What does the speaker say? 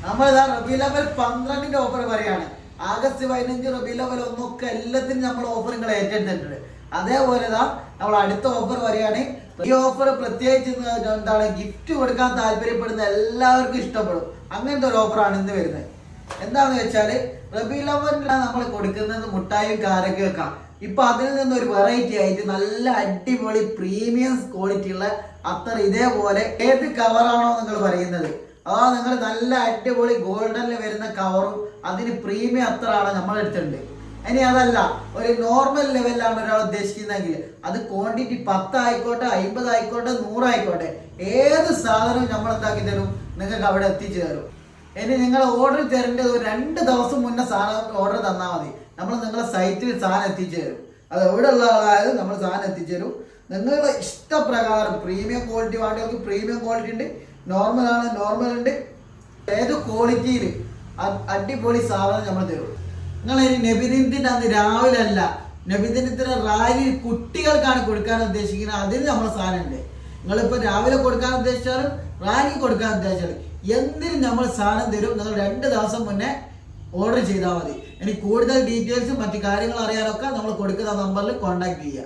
നമ്മളിതാ റബീഉൽ അവ്വൽ 12ന്റെ ഓഫർ പറയാണ്. ആഗസ്റ്റ് 15 റബീഉൽ അവ്വൽ 1 ഒക്കെ എല്ലാത്തിനും നമ്മൾ ഓഫർ നിങ്ങൾ ഏറ്റെടുത്തിട്ടുണ്ട്. അതേപോലെ നമ്മൾ അടുത്ത ഓഫർ പറയാണ്. ഈ ഓഫർ പ്രത്യേകിച്ച് എന്താണ്, ഗിഫ്റ്റ് കൊടുക്കാൻ താല്പര്യപ്പെടുന്ന എല്ലാവർക്കും ഇഷ്ടപ്പെടും. അങ്ങനത്തെ ഒരു ഓഫറാണ് ഇന്ന് വരുന്നത്. എന്താന്ന് വെച്ചാല് റബീഉൽ അവ്വലിനാണ് നമ്മൾ കൊടുക്കുന്നത് മുട്ടായും കാരക്കൊക്കെ. ഇപ്പൊ അതിൽ നിന്നൊരു വെറൈറ്റി ആയിട്ട് നല്ല അടിപൊളി പ്രീമിയം ക്വാളിറ്റി ഉള്ള അത്തർ, ഇതേപോലെ ഏത് കവറാണോ നിങ്ങൾ പറയുന്നത്, നിങ്ങൾ നല്ല അടിപൊളി ഗോൾഡനിൽ വരുന്ന കവറും അതിന് പ്രീമിയം അത്തറാണ് നമ്മൾ എടുത്തിട്ടുണ്ട്. ഇനി അതല്ല, ഒരു നോർമൽ ലെവലിലാണ് ഒരാൾ ഉദ്ദേശിക്കുന്നതെങ്കിൽ അത് ക്വാണ്ടിറ്റി 10 ആയിക്കോട്ടെ, 50 ആയിക്കോട്ടെ, 100 ആയിക്കോട്ടെ, ഏത് സാധനവും നമ്മൾ എന്താക്കി തരും, നിങ്ങൾക്ക് അവിടെ എത്തിച്ചു തരും. ഇനി നിങ്ങൾ ഓർഡർ തരേണ്ടത് ഒരു 2 ദിവസം മുന്നേ സാധനം ഓർഡർ തന്നാൽ മതി. നമ്മൾ നിങ്ങളുടെ സൈറ്റിൽ സാധനം എത്തിച്ചു തരും. അത് എവിടെ ഉള്ള ആളായാലും നമ്മൾ സാധനം എത്തിച്ചു തരും. നിങ്ങളുടെ ഇഷ്ടപ്രകാരം പ്രീമിയം ക്വാളിറ്റി വേണ്ടവർക്ക് പ്രീമിയം ക്വാളിറ്റി ഉണ്ട്, നോർമൽ ആണ് നോർമൽ ഉണ്ട്. ഏത് ക്വാളിറ്റിയിൽ അടിപൊളി സാധനം നമ്മൾ തരും. നിങ്ങൾ ഇനി നബിദിനത്തിന്റെ അന്ന് രാവിലെ അല്ല, നബിദിനത്തിന് റാലി കുട്ടികൾക്കാണ് കൊടുക്കാൻ ഉദ്ദേശിക്കുന്നത്, അതിന് നമ്മൾ സാധനം ഉണ്ട്. നിങ്ങളിപ്പോൾ രാവിലെ കൊടുക്കാൻ ഉദ്ദേശിച്ചാലും റാലി കൊടുക്കാൻ ഉദ്ദേശിച്ചാലും എന്തിനും നമ്മൾ സാധനം തരും. നിങ്ങൾ 2 ദിവസം മുന്നേ ഓർഡർ ചെയ്താൽ മതി. ഇനി കൂടുതൽ ഡീറ്റെയിൽസും മറ്റു കാര്യങ്ങൾ അറിയാനൊക്കെ നമ്മൾ കൊടുക്കുന്ന നമ്പറിൽ കോൺടാക്ട് ചെയ്യുക.